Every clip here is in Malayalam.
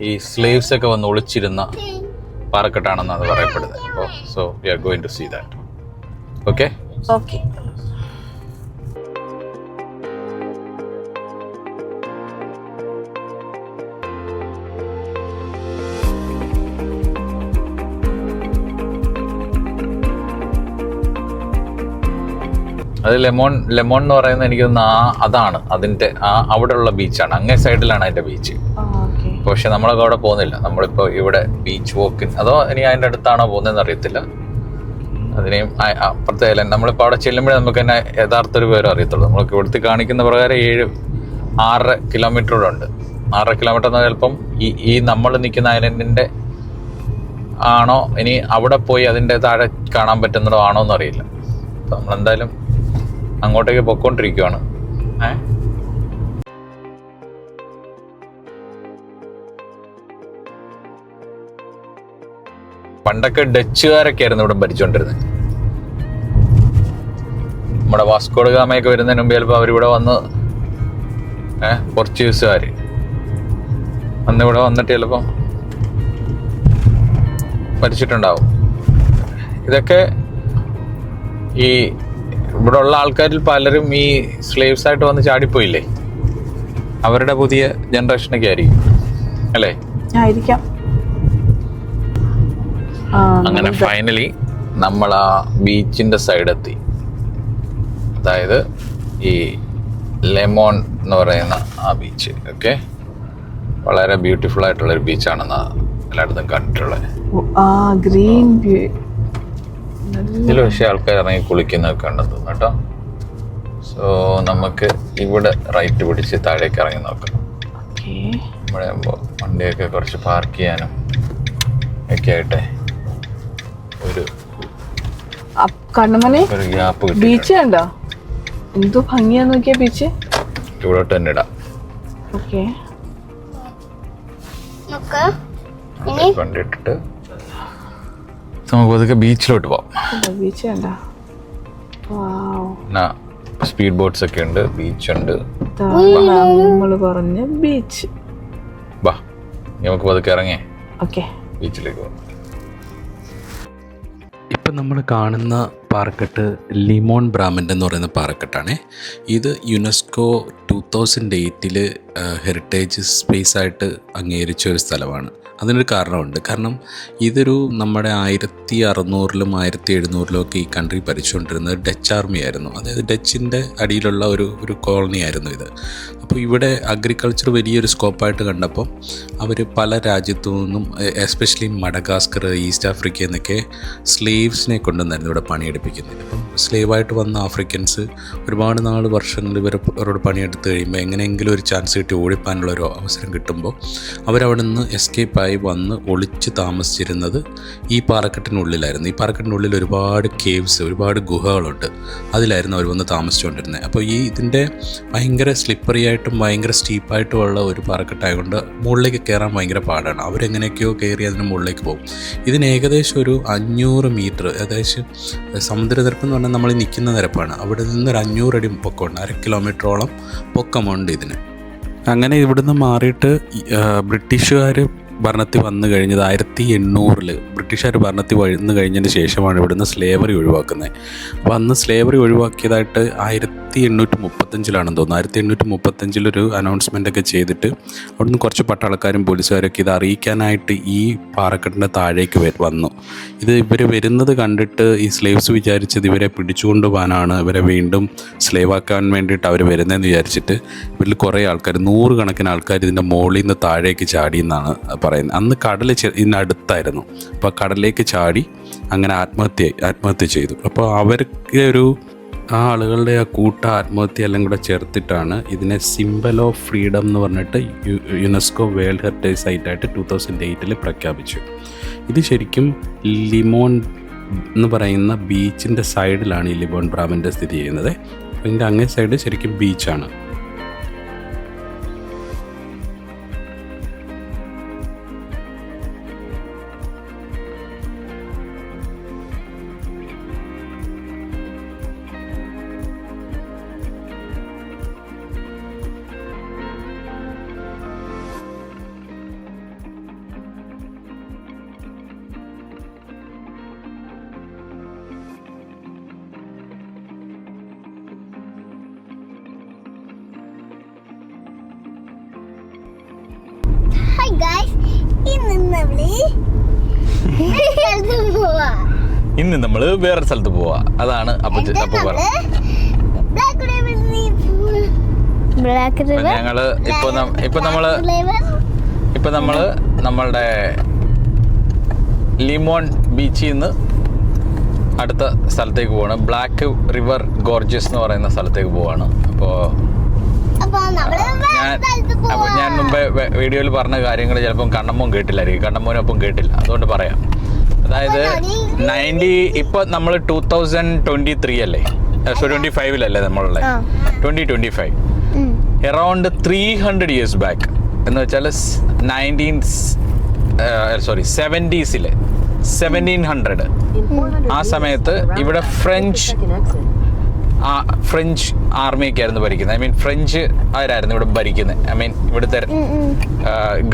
ഈ സ്ലേവ്സ് ഒക്കെ വന്ന് ഒളിച്ചിരുന്ന പാറക്കെട്ടാണെന്നാണ് പറയപ്പെടുന്നത്. So we are going to see that. Okay okay. അത് ലെമോൺ എന്ന് പറയുന്നത് എനിക്ക് തോന്നുന്നു അതാണ് അതിന്റെ അവിടെയുള്ള ബീച്ചാണ്. അങ്ങേ സൈഡിലാണ് അതിന്റെ ബീച്ച്. പക്ഷെ നമ്മളൊക്കെ അവിടെ പോകുന്നില്ല. നമ്മളിപ്പോ ഇവിടെ ബീച്ച് വോക്കിന് അതോ ഇനി അതിന്റെ അടുത്താണോ പോകുന്നതെന്ന് അറിയത്തില്ല. അതിനെയും അപ്പുറത്തെ നമ്മളിപ്പോൾ അവിടെ ചെല്ലുമ്പോഴേ നമുക്ക് തന്നെ യഥാർത്ഥ ഒരു പേരും അറിയത്തുള്ളൂ. നമ്മൾക്ക് ഇവിടുത്തെ കാണിക്കുന്ന പ്രകാരം 6 കിലോമീറ്റർ ഉണ്ട്. 6 കിലോമീറ്റർ എന്ന് ചിലപ്പം ഈ നമ്മൾ നിൽക്കുന്ന ഐലൻഡിന്റെ ആണോ ഇനി അവിടെ പോയി അതിന്റെ താഴെ കാണാൻ പറ്റുന്നതോ ആണോ എന്ന് അറിയില്ല. അപ്പം നമ്മളെന്തായാലും അങ്ങോട്ടേക്ക് പൊക്കോണ്ടിരിക്കുവാണ്. പണ്ടൊക്കെ ഡച്ചുകാരൊക്കെ ആയിരുന്നു ഇവിടെ ഭരിച്ചുകൊണ്ടിരുന്നത്. നമ്മുടെ വാസ്കോ ഡ ഗാമയൊക്കെ വരുന്നതിന് മുമ്പ് ചിലപ്പോൾ അവരിവിടെ വന്ന് പോർച്ചുഗീസുകാർ അന്നിവിടെ വന്നിട്ട് ചിലപ്പം ഭരിച്ചിട്ടുണ്ടാവും. ഇതൊക്കെ ഈ ഇവിടെ ഉള്ള ആൾക്കാരിൽ പലരും ഈ സ്ലേവ്സ് ആയിട്ട് വന്ന് ചാടിപ്പോയില്ലേ, അവരുടെ പുതിയ ജനറേഷനൊക്കെ ആയിരിക്കും അല്ലേ? ആയിരിക്കാം. അങ്ങനെ ഫൈനലി നമ്മൾ ആ ബീച്ചിന്റെ സൈഡെത്തി. അതായത് ഈ ലെമോൺ എന്ന് പറയുന്ന ആ ബീച്ച്. ഓക്കെ, വളരെ ബ്യൂട്ടിഫുൾ ആയിട്ടുള്ളൊരു ബീച്ചാണെന്നാ എല്ലായിടത്തും കണ്ടിട്ടുള്ളത്. ഇതിൽ പക്ഷേ ആൾക്കാർ ഇറങ്ങി കുളിക്കുന്നൊക്കെ ഉണ്ടെന്ന് തോന്നുന്നു കേട്ടോ. സോ നമുക്ക് ഇവിടെ റൈറ്റ് പിടിച്ച് താഴേക്ക് ഇറങ്ങി നോക്കാം. ഇവിടെ ആകുമ്പോൾ വണ്ടിയൊക്കെ കുറച്ച് പാർക്ക് ചെയ്യാനും ഒക്കെ ആയിട്ടെ ഒരു ഗ്യാപ്പ് കിട്ടി. ബീച്ച് കണ്ടോ എന്തോ ഭംഗിയാ നോക്കിയ ബീച്ച്. ഇവിടെ തന്നെ ഇടാം. കണ്ടിട്ടിട്ട് നമുക്ക് അതൊക്കെ ബീച്ചിലോട്ട് പോവാം. ബീച്ച് കണ്ടോ? സ്പീഡ് ബോട്ട്സ് ഒക്കെ ഉണ്ട്, ബീച്ച് ഉണ്ട്. നമ്മൾ പറഞ്ഞ ബീച്ച്. ബാ നമുക്ക് പതുക്കെ ഇറങ്ങേ ഓക്കെ ബീച്ചിലേക്ക് പോവാം. ഇപ്പം നമ്മൾ കാണുന്ന പാറക്കെട്ട് ലിമോൺ ബ്രാമൻ്റ് എന്ന് പറയുന്ന പാറക്കെട്ടാണ്. ഇത് യുനെസ്കോ 2008 ഹെറിറ്റേജ് സ്പേസ് ആയിട്ട് അംഗീകരിച്ച ഒരു സ്ഥലമാണ്. അതിനൊരു കാരണമുണ്ട്. കാരണം ഇതൊരു നമ്മുടെ 1600-ലും 1700-ലും ഈ കൺട്രി ഭരിച്ചുകൊണ്ടിരുന്നത് ഡച്ച് ആർമി ആയിരുന്നു. അതായത് ഡച്ചിൻ്റെ അടിയിലുള്ള ഒരു കോളനി ആയിരുന്നു ഇത്. അപ്പോൾ ഇവിടെ അഗ്രികൾച്ചർ വലിയൊരു സ്കോപ്പായിട്ട് കണ്ടപ്പോൾ അവർ പല രാജ്യത്തു നിന്നും എസ്പെഷ്യലി മഡഗാസ്കർ, ഈസ്റ്റ് ആഫ്രിക്കയിൽ നിന്നൊക്കെ സ്ലേവ്സിനെ കൊണ്ടുവന്നായിരുന്നു ഇവിടെ പണിയെടുപ്പിക്കുന്നത്. അപ്പം സ്ലേവായിട്ട് വന്ന ആഫ്രിക്കൻസ് ഒരുപാട് വർഷങ്ങൾ ഇവരോട് പണിയെടുത്ത് കഴിയുമ്പോൾ എങ്ങനെയെങ്കിലും ഒരു ചാൻസ് കിട്ടി ഓടിപ്പാനുള്ള ഒരു അവസരം കിട്ടുമ്പോൾ അവരവിടെ നിന്ന് എസ്കേപ്പായി വന്ന് ഒളിച്ച് താമസിച്ചിരുന്നത് ഈ പാറക്കെട്ടിനുള്ളിലായിരുന്നു. ഈ പാറക്കെട്ടിനുള്ളിൽ ഒരുപാട് കേവ്സ്, ഒരുപാട് ഗുഹകളുണ്ട്. അതിലായിരുന്നു അവർ വന്ന് താമസിച്ചുകൊണ്ടിരുന്നത്. അപ്പോൾ ഇതിൻ്റെ ഭയങ്കര സ്ലിപ്പറി ആയിട്ടും ഭയങ്കര സ്റ്റീപ്പായിട്ടുമുള്ള ഒരു പാറക്കെട്ടായതുകൊണ്ട് മുകളിലേക്ക് കയറാൻ ഭയങ്കര പാടാണ്. അവരെങ്ങനെയൊക്കെയോ കയറി അതിന് മുകളിലേക്ക് പോകും. ഇതിന് ഏകദേശം ഒരു 500 മീറ്റർ, ഏകദേശം സമുദ്രനിരപ്പ് എന്ന് പറഞ്ഞാൽ നമ്മൾ നിൽക്കുന്ന നിരപ്പാണ്. അവിടെ നിന്ന് ഒരു 500 അടി പൊക്കമുണ്ട്. 1/2 കിലോമീറ്ററോളം പൊക്കമുണ്ട് ഇതിന്. അങ്ങനെ ഇവിടുന്ന് മാറിയിട്ട് ബ്രിട്ടീഷുകാർ ഭരണത്തിൽ വന്നു കഴിഞ്ഞത് 1800-ൽ ബ്രിട്ടീഷുകാർ ഭരണത്തിൽ വന്നു കഴിഞ്ഞതിന് ശേഷമാണ് ഇവിടുന്ന് സ്ലേവറി ഒഴിവാക്കുന്നത്. അപ്പോൾ അന്ന് സ്ലേവറി ഒഴിവാക്കിയതായിട്ട് 1835-ലാണെന്ന് തോന്നുന്നു. 1835-ലൊരു അനൗൺസ്മെൻ്റൊക്കെ ചെയ്തിട്ട് അവിടുന്ന് കുറച്ച് പട്ടാളക്കാരും പോലീസുകാരൊക്കെ ഇത് അറിയിക്കാനായിട്ട് ഈ പാറക്കെട്ടിൻ്റെ താഴേക്ക് വന്നു. ഇത് ഇവർ വരുന്നത് കണ്ടിട്ട് ഈ സ്ലേവ്സ് വിചാരിച്ചത് ഇവരെ പിടിച്ചുകൊണ്ട് പോകാനാണ്, ഇവരെ വീണ്ടും സ്ലേവാക്കാൻ വേണ്ടിയിട്ട് അവർ വരുന്നതെന്ന് വിചാരിച്ചിട്ട് ഇവരിൽ കുറേ ആൾക്കാർ, 100 കണക്കിന് ആൾക്കാർ ഇതിൻ്റെ മുകളിൽ നിന്ന് താഴേക്ക് ചാടിയെന്നാണ് പറയുന്നത്. അന്ന് കടൽ ഇതിനടുത്തായിരുന്നു. അപ്പോൾ കടലിലേക്ക് ചാടി അങ്ങനെ ആത്മഹത്യ ചെയ്തു. അപ്പോൾ അവർക്ക് ആ ആളുകളുടെ ആ ആത്മഹത്യ എല്ലാം കൂടെ ചേർത്തിട്ടാണ് ഇതിനെ സിംബൽ ഓഫ് ഫ്രീഡം എന്ന് പറഞ്ഞിട്ട് യുനെസ്കോ വേൾഡ് ഹെറിറ്റേജ് സൈറ്റായിട്ട് 2008 പ്രഖ്യാപിച്ചു. ഇത് ശരിക്കും ലിമോൺ എന്ന് പറയുന്ന ബീച്ചിൻ്റെ സൈഡിലാണ് ഈ ലിമോൺ ബ്രാമൻ്റ് സ്ഥിതി ചെയ്യുന്നത്. ഇതിൻ്റെ അങ്ങേ സൈഡ് ശരിക്കും ബീച്ചാണ്. ഇന്ന് നമ്മള് വേറെ സ്ഥലത്ത് പോവാ. അതാണ് അപ്പൊ പറഞ്ഞത്. ഞങ്ങള് ഇപ്പൊ നമ്മള് നമ്മളുടെ ലിമോൺ ബീച്ചിൽ നിന്ന് അടുത്ത സ്ഥലത്തേക്ക് പോവാണ്. ബ്ലാക്ക് റിവർ ഗോർജസ് എന്ന് പറയുന്ന സ്ഥലത്തേക്ക് പോവാണ്. ഞാൻ മുമ്പേ വീഡിയോയിൽ പറഞ്ഞ കാര്യങ്ങൾ ചിലപ്പം കണ്ണമ്മോൻ കേട്ടില്ലായിരിക്കും, കണ്ണമ്മോനൊപ്പം കേട്ടില്ല, അതുകൊണ്ട് പറയാം. അതായത് ഇപ്പൊ നമ്മൾ 2023 അല്ലേ, 25 നമ്മളുടെ 2025 അറൗണ്ട് 300 years ബാക്ക് എന്ന് വെച്ചാൽ 1700 ആ സമയത്ത് ഇവിടെ ഫ്രഞ്ച് ആർമിയൊക്കെ ആയിരുന്നു ഭരിക്കുന്നത്. ഐ മീൻ ഫ്രഞ്ച് ആരായിരുന്നു ഇവിടെ ഭരിക്കുന്നത്. ഐ മീൻ ഇവിടുത്തെ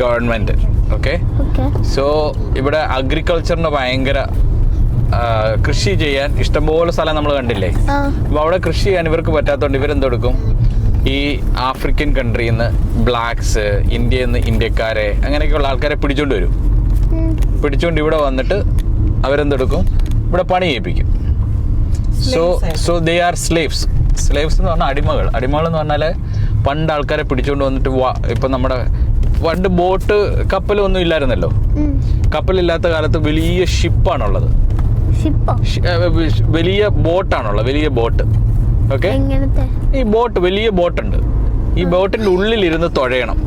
ഗവൺമെന്റ്. ഓക്കെ, സോ ഇവിടെ അഗ്രികൾച്ചറിന് ഭയങ്കര കൃഷി ചെയ്യാൻ ഇഷ്ടംപോലെ സ്ഥലം നമ്മൾ കണ്ടില്ലേ. അപ്പൊ അവിടെ കൃഷി ചെയ്യാൻ ഇവർക്ക് പറ്റാത്തതുകൊണ്ട് ഇവരെന്തെടുക്കും, ഈ ആഫ്രിക്കൻ കൺട്രിയിൽ നിന്ന് ബ്ലാക്സ്, ഇന്ത്യയിൽ നിന്ന് ഇന്ത്യക്കാരെ, അങ്ങനെയൊക്കെയുള്ള ആൾക്കാരെ പിടിച്ചുകൊണ്ട് ഇവിടെ വന്നിട്ട് അവരെന്തെടുക്കും, ഇവിടെ പണി ചെയ്യിപ്പിക്കും. സോ ദേ ആർ സ്ലേവ്സ് എന്ന് പറഞ്ഞാൽ അടിമകൾ എന്ന് പറഞ്ഞാൽ പണ്ട് ആൾക്കാരെ പിടിച്ചുകൊണ്ട് വന്നിട്ട് ഇപ്പൊ നമ്മുടെ പണ്ട് കപ്പലൊന്നും ഇല്ലായിരുന്നല്ലോ. കപ്പലില്ലാത്ത കാലത്ത് വലിയ ഷിപ്പാണുള്ളത്, വലിയ ബോട്ടാണുള്ളത്, വലിയ ബോട്ട്. ഓക്കെ, ഈ വലിയ ബോട്ടുണ്ട്. ഈ ബോട്ടിന്റെ ഉള്ളിലിരുന്ന് തുഴയണം.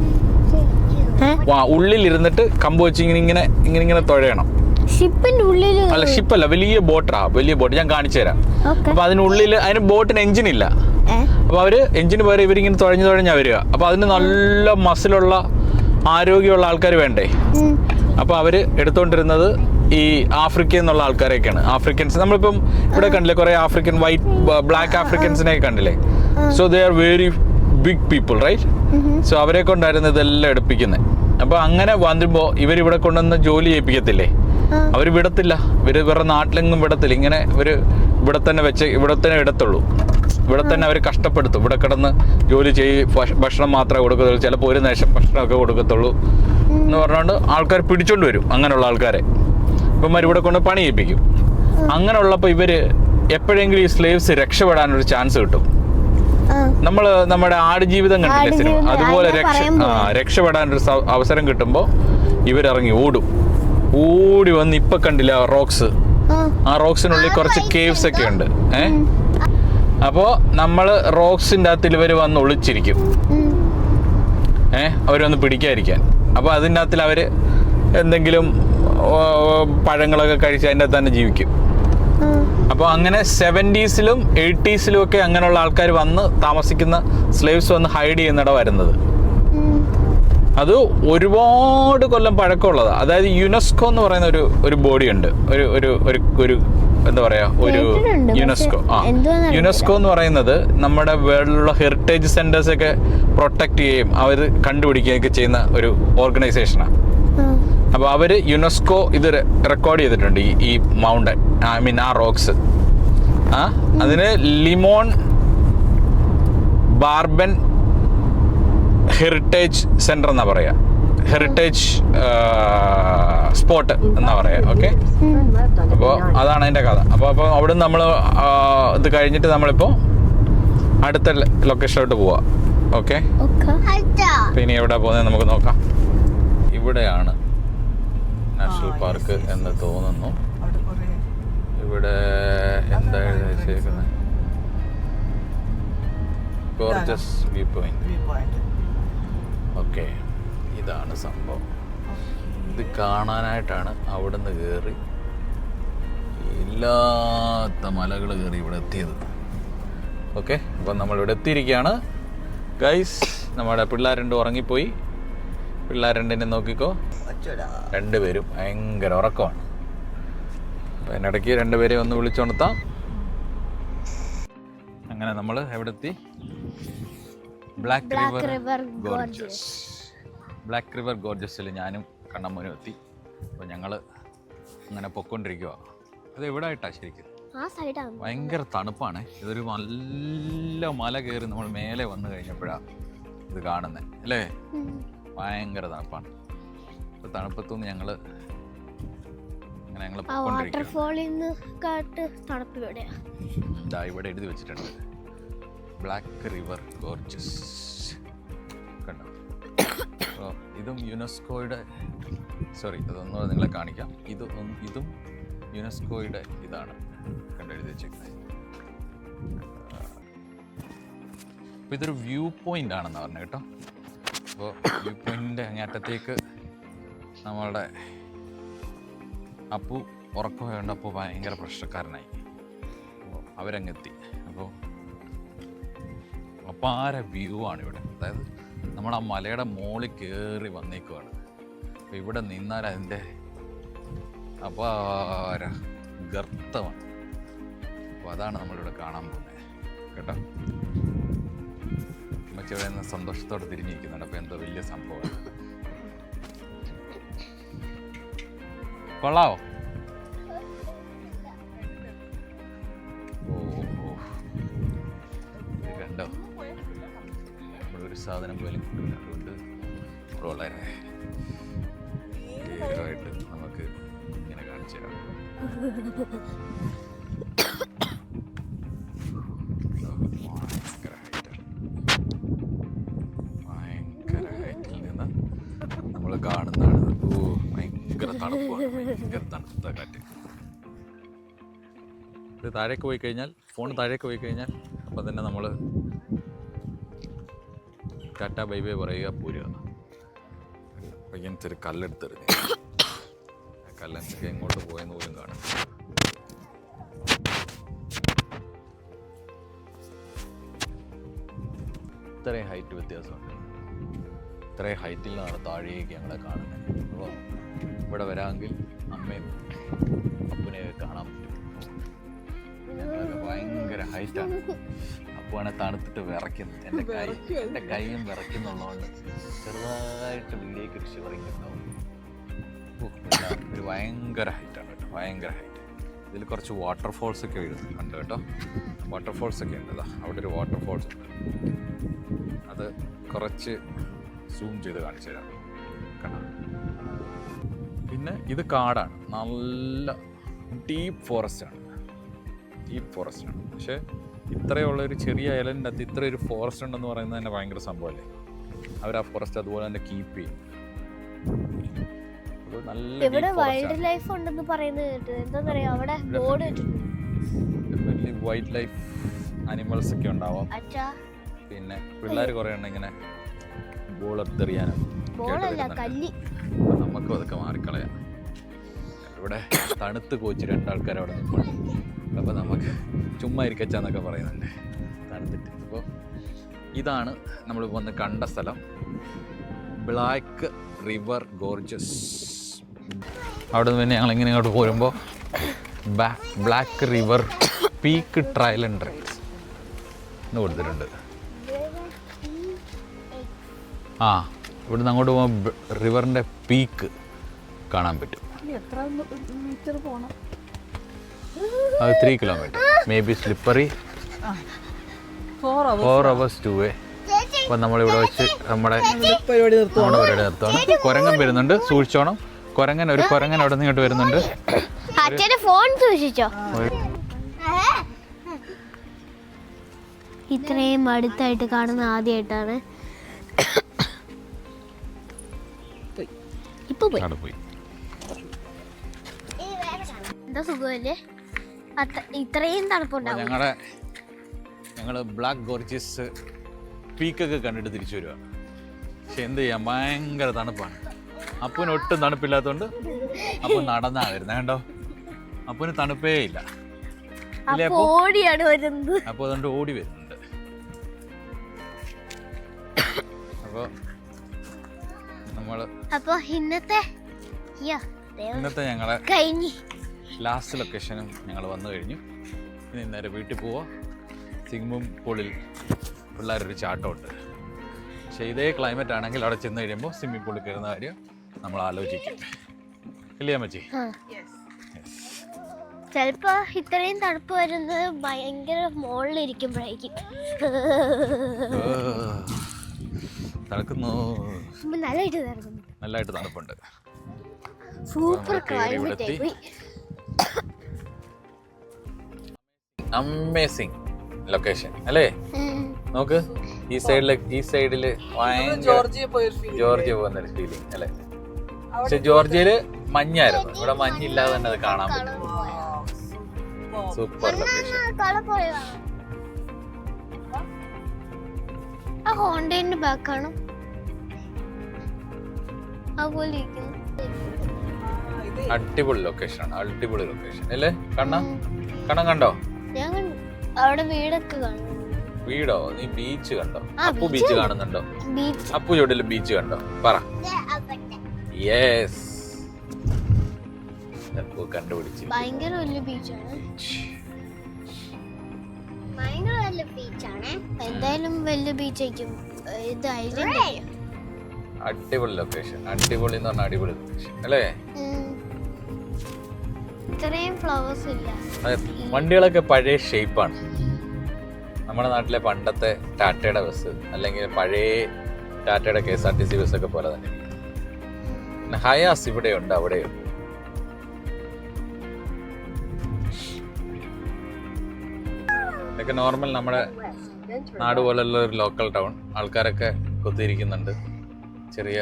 ഉള്ളിലിരുന്നിട്ട് കമ്പ് വെച്ച് ഇങ്ങനെ തുഴയണം. അല്ല, ഷിപ്പല്ല, വലിയ ബോട്ട്. ഞാൻ കാണിച്ചു തരാം. അപ്പൊ അതിനുള്ളിൽ ബോട്ടിന് എഞ്ചിൻ ഇല്ല. അപ്പൊ എഞ്ചിന് പകരം ഇവരിങ്ങനെ തുഴഞ്ഞാ വരിക. അപ്പൊ അതിന് നല്ല മസിലുള്ള ആരോഗ്യമുള്ള ആൾക്കാർ വേണ്ടേ. അപ്പൊ അവര് എടുത്തോണ്ടിരുന്നത് ഈ ആഫ്രിക്കയിൽ നിന്നുള്ള ആൾക്കാരെയൊക്കെയാണ്. ആഫ്രിക്കൻസ് നമ്മളിപ്പം ഇവിടെ കണ്ടില്ലേ, കുറെ ആഫ്രിക്കൻ ബ്ലാക്ക് ആഫ്രിക്കൻസിനെ കണ്ടില്ലേ. So they are very big people, right. So അവരെ കൊണ്ടായിരുന്നു ഇതെല്ലാം എടുപ്പിക്കുന്നത്. അപ്പൊ അങ്ങനെ വന്നുമ്പോ ഇവരിവിടെ കൊണ്ടുവന്ന് ജോലി ചെയ്യിപ്പിക്കത്തില്ലേ, അവര് വിടത്തില്ല. ഇവരുടെ നാട്ടിലെങ്ങും വിടത്തില്ല. ഇങ്ങനെ ഇവര് ഇവിടെ തന്നെ ഇടത്തുള്ളൂ. ഇവിടെ തന്നെ അവർ കഷ്ടപ്പെടുത്തും. ഇവിടെ കിടന്ന് ജോലി ഭക്ഷണം മാത്രമേ കൊടുക്കത്തുള്ളൂ, ചിലപ്പോൾ ഒരു നേരം ഭക്ഷണമൊക്കെ കൊടുക്കത്തുള്ളൂ എന്ന് പറഞ്ഞുകൊണ്ട് ആൾക്കാർ പിടിച്ചോണ്ട് വരും. അങ്ങനെയുള്ള ആൾക്കാരെ ഇവന്മാർ ഇവിടെ കൊണ്ട് പണി ചെയ്യിപ്പിക്കും. അങ്ങനെ ഉള്ളപ്പോൾ ഇവര് എപ്പോഴെങ്കിലും ഈ സ്ലേവ്സ് രക്ഷപ്പെടാനൊരു ചാൻസ് കിട്ടും. നമ്മുടെ ആടുജീവിതം കണ്ടില്ലേ സിനിമ, അതുപോലെ രക്ഷപ്പെടാനൊരു അവസരം കിട്ടുമ്പോൾ ഇവരിറങ്ങി ഓടി വന്ന് ഇപ്പൊ കണ്ടില്ല ആ റോക്സിനുള്ളിൽ കുറച്ച് കേവ്സ് ഒക്കെ ഉണ്ട്. അപ്പോ നമ്മള് റോക്സിന്റെ അകത്തിൽ ഇവര് വന്ന് ഒളിച്ചിരിക്കും, അവരൊന്ന് പിടിക്കാതിരിക്കാൻ. അപ്പൊ അതിൻ്റെ അകത്തിൽ അവര് എന്തെങ്കിലും പഴങ്ങളൊക്കെ കഴിച്ച് അതിൻ്റെ അകത്ത് തന്നെ ജീവിക്കും. അപ്പോൾ അങ്ങനെ 70s 80s ഒക്കെ അങ്ങനെയുള്ള ആൾക്കാർ വന്ന് താമസിക്കുന്ന സ്ലേവ്സ് വന്ന് ഹൈഡ് ചെയ്യുന്നിട വരുന്നത്. അത് ഒരുപാട് കൊല്ലം പഴക്കമുള്ളതാണ്. അതായത് യുനെസ്കോ എന്ന് പറയുന്ന ഒരു ബോഡി ഉണ്ട്, ഒരു എന്താ പറയാ, ഒരു യുനെസ്കോ എന്ന് പറയുന്നത് നമ്മുടെ വേൾഡിലുള്ള ഹെറിറ്റേജ് സെന്റേഴ്സ് ഒക്കെ പ്രൊട്ടക്ട് ചെയ്യുകയും അവർ കണ്ടുപിടിക്കുകയൊക്കെ ചെയ്യുന്ന ഒരു ഓർഗനൈസേഷനാണ്. അപ്പോൾ അവര് യുനെസ്കോ ഇത് റെക്കോർഡ് ചെയ്തിട്ടുണ്ട്, ഈ മൗണ്ടൻ, ഐ മീൻ ആ റോക്സ്. അതിന് ലിമോൺ ബാർബൻ ഹെറിറ്റേജ് സെന്റർ എന്നാ പറയാ, ഹെറിറ്റേജ് സ്പോട്ട് എന്നാ പറയാ. ഓക്കെ, അപ്പോൾ അതാണ് അതിന്റെ കഥ. അപ്പോൾ അവിടെ നമ്മൾ ഇത് കഴിഞ്ഞിട്ട് നമ്മളിപ്പോ അടുത്ത ലൊക്കേഷനിലോട്ട് പോവാ. ഓക്കെ, ഇനി എവിടെ പോകുന്നത് നമുക്ക് നോക്കാം. ഇവിടെയാണ് നാഷണൽ പാർക്ക് എന്ന് തോന്നുന്നു. ഇവിടെ എന്താ എഴുതിയിരിക്കുന്നത്, ഗോർജസ് വ്യൂ പോയിന്റ്. ഓക്കെ, ഇതാണ് സംഭവം. ഇത് കാണാനായിട്ടാണ് അവിടെ നിന്ന് കയറി ഇല്ലാത്ത മലകൾ കയറി ഇവിടെ എത്തിയത്. ഓക്കെ, അപ്പം നമ്മളിവിടെ എത്തിയിരിക്കുകയാണ് ഗൈസ്. നമ്മുടെ പിള്ളേർ രണ്ടും ഉറങ്ങിപ്പോയി. പിള്ളേർ രണ്ടിനെ നോക്കിക്കോ, രണ്ടുപേരും ഭയങ്കര ഉറക്കമാണ്. അപ്പം അതിനിടയ്ക്ക് രണ്ടുപേരെ ഒന്ന് വിളിച്ചുണർത്താം. അങ്ങനെ നമ്മൾ എവിടെ എത്തി? ബ്ലാക്ക് റിവർ ഗോർജസിൽ ഞാനും കണ്ണമ്മനും എത്തി. അപ്പോൾ ഞങ്ങൾ അങ്ങനെ പൊയ്ക്കൊണ്ടിരിക്കുക. അത് എവിടെ ആയിട്ടാണ് ശരിക്കും? ഭയങ്കര തണുപ്പാണ്. ഇതൊരു നല്ല മല കയറി നമ്മൾ മേലെ വന്നു കഴിഞ്ഞപ്പോഴാണ് ഇത് കാണുന്നത് അല്ലേ. ഭയങ്കര തണുപ്പാണ്. അപ്പോൾ തണുപ്പത്തുനിന്ന് ഞങ്ങള് ആ വാട്ടർഫോളിൽ നിന്ന് കാട്ട് തണുപ്പ് ഇവിടെയാ. ഇതാ ഇവിടെ എഴുതി വെച്ചിട്ടുണ്ട് ബ്ലാക്ക് റിവർ ഗോർജസ് കണ്ടോ. അപ്പോൾ ഇതും യുനെസ്കോയുടെ അതൊന്നും നിങ്ങളെ കാണിക്കാം. ഇതും യുനെസ്കോയുടെ ഇതാണ് കണ്ടെഴുതി വെച്ചേക്കുന്നത്. അപ്പോൾ ഇതൊരു വ്യൂ പോയിന്റ് ആണെന്ന് പറഞ്ഞു കേട്ടോ. അപ്പോൾ വ്യൂ പോയിന്റിൻ്റെ അങ്ങേറ്റത്തേക്ക് നമ്മളുടെ അപ്പു ഉറക്കമായതുകൊണ്ട് അപ്പോൾ ഭയങ്കര പ്രശ്നക്കാരനായി. അപ്പോൾ അവരങ്ങെത്തി. അപ്പോൾ അപാര വ്യൂ ആണ് ഇവിടെ. അതായത് നമ്മൾ ആ മലയുടെ മുകളിൽ കയറി വന്നേക്കുവാണ്. അപ്പോൾ ഇവിടെ നിന്നാൽ അതിൻ്റെ അപാര ഗർത്തമാണ്. അപ്പോൾ അതാണ് നമ്മളിവിടെ കാണാൻ പോകുന്നത് കേട്ടോ. അമ്മച്ചി ഇവിടെ നിന്ന് സന്തോഷത്തോടെ തിരിഞ്ഞിരിക്കുന്നുണ്ട്. അപ്പോൾ എന്തോ വലിയ സംഭവമാണ്. കൊള്ളാവോ? ഇത് കണ്ടോ, ഇവിടെ ഒരു സാധനം പോലും കിട്ടില്ല. അതുകൊണ്ട് വളരെ ക്ലിയറായിട്ട് നമുക്ക് ഇങ്ങനെ കാണിച്ചു തരാം. ഭയങ്കര ഹൈറ്റിൽ നിന്ന് നമ്മൾ കാണുന്നതാണ്. ഭയങ്കര തണുപ്പാണ്, ഭയങ്കര തണുത്ത കാറ്റ്. ഇത് താഴേക്ക് പോയി കഴിഞ്ഞാൽ, ഫോൺ താഴേക്ക് പോയി കഴിഞ്ഞാൽ അപ്പം തന്നെ നമ്മൾ ടാറ്റ ബൈ ബൈ പറയുക, പോരുക. ഇങ്ങനത്തെ ഒരു കല്ലെടുത്തെറിഞ്ഞ് കല്ലനുസരിച്ച് എങ്ങോട്ട് പോയെന്ന് പോലും കാണും. ഇത്രയും ഹൈറ്റ് വ്യത്യാസമുണ്ട്. ഇത്രയും ഹൈറ്റിൽ നിന്നാണ് താഴേക്ക് ഞങ്ങളെ കാണുന്നത്. അപ്പോൾ ഇവിടെ വരാമെങ്കിൽ അമ്മയും അപ്പനെയൊക്കെ കാണാൻ പറ്റും. ഞങ്ങളൊക്കെ ഭയങ്കര ഹൈറ്റാണ്. അപ്പുവാണെ തണുത്തിട്ട് വിറയ്ക്കുന്നു. എൻ്റെ കൈയും വിറയ്ക്കുന്നുള്ളതുകൊണ്ട് ചെറുതായിട്ട് വലിയ ഷിവറിങ് ഉണ്ടാവും. ഒരു ഭയങ്കര ഹൈറ്റാണ് കേട്ടോ, ഭയങ്കര ഹൈറ്റ്. ഇതിൽ കുറച്ച് വാട്ടർഫോൾസ് ഒക്കെ ഉണ്ട് കേട്ടോ. വാട്ടർഫോൾസ് ഒക്കെ ഉണ്ട്. അവിടെ ഒരു വാട്ടർഫോൾസ് ഉണ്ട്. അത് കുറച്ച് സൂം ചെയ്ത് കാണിച്ചു തരാം. കാണാം. പിന്നെ ഇത് കാടാണ്, നല്ല ഡീപ്പ് ഫോറസ്റ്റാണ്. പക്ഷേ ഇത്രയുള്ള ഒരു ചെറിയ ഐലൻഡിൻ്റെ അകത്ത് ഇത്ര ഒരു ഫോറസ്റ്റ് ഉണ്ടെന്ന് പറയുന്നത് തന്നെ ഭയങ്കര സംഭവമല്ലേ. അവർ ആ ഫോറസ്റ്റ് അതുപോലെ തന്നെ കീപ്പ് ചെയ്യും. ഇവിടെ വൈൽഡ് ലൈഫ് ഉണ്ടെന്ന് പറയുന്നത് കേട്ടു. എന്താന്നറിയോ, അവിടെ ബോർഡ് വലിയ വൈൽഡ് ലൈഫ് ആനിമൽസ് ഒക്കെ ഉണ്ടാവാം. പിന്നെ പിള്ളേർ കുറേ ഉണ്ട് ഇങ്ങനെ ബോൾ എറിയാനും. നമുക്കും അതൊക്കെ മാറിക്കളയാം. ഇവിടെ തണുത്ത് കോച്ച് രണ്ടാൾക്കാർ അവിടെ നിൽക്കണം. അപ്പോൾ നമുക്ക് ചുമ്മാ ഇരിക്കച്ചാന്നൊക്കെ പറയുന്നുണ്ട് തണുത്തിട്ട്. അപ്പോൾ ഇതാണ് നമ്മൾ വന്ന് കണ്ട സ്ഥലം, ബ്ലാക്ക് റിവർ ഗോർജസ്. അവിടെ നിന്ന് പിന്നെ ഞങ്ങൾ ഇങ്ങനെ ഇങ്ങോട്ട് പോരുമ്പോൾ black river peak trial and rides എന്ന് കൊടുത്തിട്ടുണ്ട്. ഇവിടുന്ന് അങ്ങോട്ട് പോകുമ്പോൾ റിവറിൻ്റെ പീക്ക് കാണാൻ പറ്റും. അത് 3 kilometre, may be slippery, 4 hours 2 way. അപ്പം നമ്മളിവിടെ വെച്ച് നമ്മുടെ പരിപാടി നിർത്തുകയാണ്. കുരങ്ങൻ വരുന്നുണ്ട്, സൂക്ഷിച്ചോണം. ഒരു കുരങ്ങൻ അവിടെ നിന്ന് ഇങ്ങോട്ട് വരുന്നുണ്ട്. ഫോൺ സൂക്ഷിച്ചോ. ഇത്രയും അടുത്തായിട്ട് കാണുന്ന ആദ്യമായിട്ടാണ്. ഇപ്പൊ പോയി. എന്താ സുഖമല്ലേ, ഇത്രയും തണുപ്പുണ്ടാവും. ഞങ്ങള് ബ്ലാക്ക് ഗോർജസ് പീക്കൊക്കെ കണ്ടിട്ട് തിരിച്ചു വരിക. പക്ഷെ എന്ത് ചെയ്യാം, ഭയങ്കര തണുപ്പാണ്. അപ്പൂന് ഒട്ടും തണുപ്പില്ലാത്തതുകൊണ്ട് അപ്പു നടന്നാ വരുന്നത്. കണ്ടോ, അപ്പൂന് തണുപ്പേ ഇല്ല. അപ്പൊ അതുകൊണ്ട് ഓടി വരുന്നുണ്ട്. അപ്പൊ ഇന്നത്തെ ഞങ്ങളെ ലാസ്റ്റ് ലൊക്കേഷനും ഞങ്ങൾ വന്നു കഴിഞ്ഞു. ഇനി നേരെ വീട്ടിൽ പോവാ. സ്വിമ്മിംഗ് പൂളിൽ പിള്ളേരൊരു ചാട്ടമുണ്ട്. പക്ഷേ ഇതേ ക്ലൈമറ്റ് ആണെങ്കിൽ അവിടെ ചെന്ന് കഴിയുമ്പോൾ സ്വിമ്മിംഗ് പൂളിൽ കയറുന്ന കാര്യം നമ്മൾ ആലോചിക്കും. ഇല്ലേ അമ്മച്ചി? ചിലപ്പോ ഇത്രയും തണുപ്പ് വരുന്നത് ഭയങ്കര മുകളിലിരിക്കുമ്പോഴായിരിക്കും. തണുക്കുന്നു, നല്ലതായിട്ട് നല്ലതായിട്ട് തണുപ്പുണ്ട്. സൂപ്പർ നമ്മള് കേറി ഇവിടെ ക്ലൈമറ്റ് എത്തി. അമേസിങ് ലൊക്കേഷൻ അല്ലേ? നോക്ക് ഈ സൈഡില് ഭയങ്കര ജോർജിയ പോകുന്ന ഒരു ഫീലിംഗ് അല്ലേ? പക്ഷെ ജോർജിയയില് മഞ്ഞായിരുന്നു, ഇവിടെ മഞ്ഞില്ലാതെ തന്നെ അത് കാണാൻ പറ്റും. Super location. ആ ഹോണ്ടയുടെ ബാക്കാണ് അതുപോലെ ഇരിക്കുന്നു. അടിപൊളി ലൊക്കേഷൻ ആണ്, അടിപൊളി ലൊക്കേഷൻ അല്ലേ? കണ്ണം കണ്ടോ? ഞാൻ കണ്ടു. അവിടെ വീടൊക്കെ കാണുന്നു. വീടോ? നീ ബീച്ച് കണ്ടോ? ആ, അപ്പു beach ബീച്ച് കാണുന്നുണ്ടോ? ബീച്ച് അപ്പു ചോട്ടില് ബീച്ച് കണ്ടോ? പറ. യെസ്, അപ്പു കണ്ടുപിടിച്ചു. ഭയങ്കര വലിയ ബീച്ചാണ്. ഭയങ്കര വലിയ ബീച്ചാണ്. എന്തായാലും വലിയ ബീച്ചായിരിക്കും. ഇത് ഐലൻഡ് അടിപൊളി ലൊക്കേഷൻ, അടിപൊളി എന്ന് പറഞ്ഞാൽ അടിപൊളി ലൊക്കേഷൻ അല്ലേ? ഇത്രയും ഫ്ലവേഴ്സ് ഇല്ല. അതെ, വണ്ടികളൊക്കെ പഴയ ഷേപ്പാണ്. നമ്മുടെ നാട്ടിലെ പണ്ടത്തെ ടാറ്റയുടെ ബസ് അല്ലെങ്കിൽ പഴയ ടാറ്റയുടെ KSRTC ബസ്സൊക്കെ പോലെ തന്നെ. പിന്നെ ഹയാസ് ഇവിടെയുണ്ട്, അവിടെയുണ്ട്. ഇതൊക്കെ നോർമൽ നമ്മുടെ നാട് പോലുള്ള ഒരു ലോക്കൽ ടൗൺ. ആൾക്കാരൊക്കെ കുത്തിയിരിക്കുന്നുണ്ട്. ചെറിയ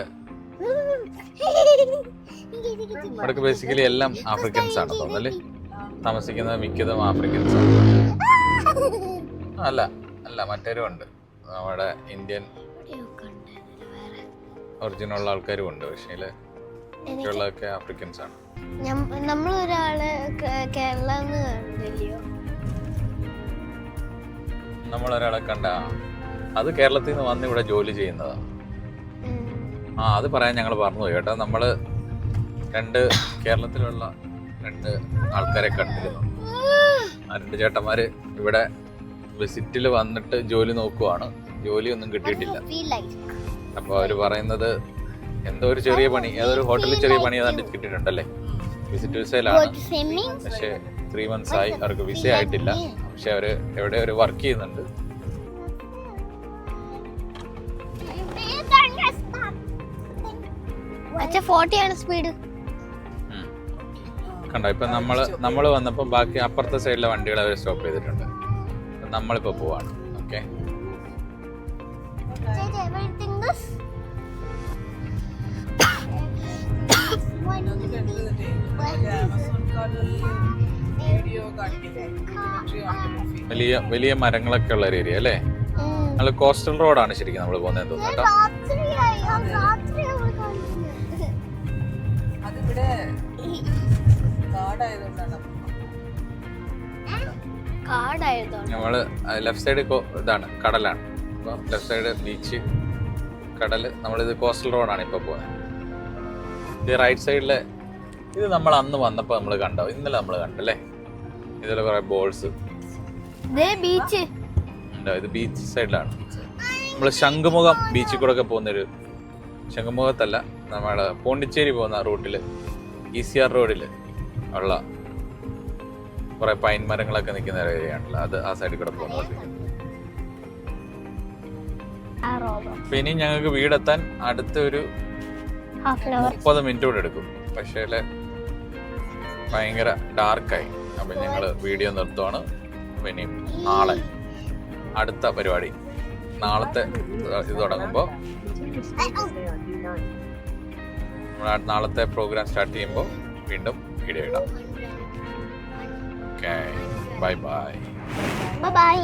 അവിടെയൊക്കെ ബേസിക്കലി എല്ലാം ആഫ്രിക്കൻസ് ആണ് തോന്നുന്നല്ലേ? താമസിക്കുന്നത് മിക്കതും ആഫ്രിക്കൻസ് ആണ്. അല്ല അല്ല, മറ്റേരും ഉണ്ട്. നമ്മുടെ ഇന്ത്യൻ ഒറിജിനുള്ള ആൾക്കാരും ഉണ്ട്. പക്ഷേ ഉള്ളതൊക്കെ ആഫ്രിക്കൻസ് ആണ്. നമ്മളൊരാള് കേരള കണ്ടില്ലയോ? നമ്മളൊരാളെ കണ്ട അത് കേരളത്തിൽ നിന്ന് വന്ന് ഇവിടെ ജോലി ചെയ്യുന്നതാണ്. അത് പറയാൻ ഞങ്ങൾ മറന്നുപോയി കേട്ടോ. നമ്മള് കേരളത്തിലുള്ള 2 ആൾക്കാരെ കണ്ടിരുന്നു. ആ 2 ചേട്ടന്മാര് ഇവിടെ വിസിറ്റിൽ വന്നിട്ട് ജോലി നോക്കുവാണ്. ജോലിയൊന്നും കിട്ടിയിട്ടില്ല. അപ്പൊ അവര് പറയുന്നത് എന്തോ ഒരു ചെറിയ പണി, ഏതൊരു ഹോട്ടലിൽ ചെറിയ പണി ഏതാണ്ട് കിട്ടിയിട്ടുണ്ടല്ലേ? വിസിറ്റ് വിസയിലാണ്. പക്ഷെ 3 months ആയി, അവർക്ക് വിസ ആയിട്ടില്ല. പക്ഷെ അവര് എവിടെ ഒരു വർക്ക് ചെയ്യുന്നുണ്ട്. അച്ഛാ 40 ആണ് സ്പീഡ്. കണ്ടോ? ഇപ്പൊ നമ്മള് വന്നപ്പോ ബാക്കി അപ്പുറത്തെ സൈഡിലെ വണ്ടികൾ അവർ സ്റ്റോപ്പ് ചെയ്തിട്ടുണ്ട്. നമ്മളിപ്പോ പോവാണ്. ഓക്കെ, വലിയ വലിയ മരങ്ങളൊക്കെ ഉള്ള ഒരു ഏരിയ അല്ലേ? നല്ല കോസ്റ്റൽ റോഡാണ് ശരിക്കും നമ്മൾ പോകുന്നത് തോന്നുന്നു കേട്ടോ. നമ്മള് ലെഫ്റ്റ് സൈഡ് ഇതാണ് കടലാണ്. അപ്പൊ ലെഫ്റ്റ് സൈഡ് ബീച്ച്, കടല്. നമ്മളിത് കോസ്റ്റൽ റോഡാണ് ഇപ്പൊ പോകുന്നത്. ഇത് റൈറ്റ് സൈഡിലെ ഇത് നമ്മൾ അന്ന് വന്നപ്പോ നമ്മൾ കണ്ടോ? ഇന്നലെ നമ്മൾ കണ്ടല്ലേ? ഇതിലെ കുറെ ബോൾസ്. ഇത് ബീച്ച് സൈഡിലാണ്. നമ്മള് ശംഖുമുഖം ബീച്ചിൽ കൂടെ ഒക്കെ പോകുന്നൊരു, ശംഖുമുഖത്തല്ല, നമ്മള് പോണ്ടിച്ചേരി പോകുന്ന റൂട്ടില് ECR റോഡില് ഉള്ള കുറെ പൈൻ മരങ്ങളൊക്കെ നിൽക്കുന്ന ഏരിയയാണല്ലോ. അത് ആ സൈഡിൽ കൂടെ പോകുന്നത്. ഇനി ഞങ്ങൾക്ക് വീടെത്താൻ അടുത്തൊരു 30 മിനിറ്റ് കൂടെ എടുക്കും. പക്ഷേ ഭയങ്കര ഡാർക്കായി. അപ്പൊ ഞങ്ങള് വീഡിയോ നിർത്തുവാണ്. പിന്നെ നാളെ അടുത്ത പരിപാടി, നാളത്തെ ഇത് തുടങ്ങുമ്പോ, നാളത്തെ പ്രോഗ്രാം സ്റ്റാർട്ട് ചെയ്യുമ്പോൾ വീണ്ടും വീഡിയോ ഇടാം. Okay, bye bye. Bye bye.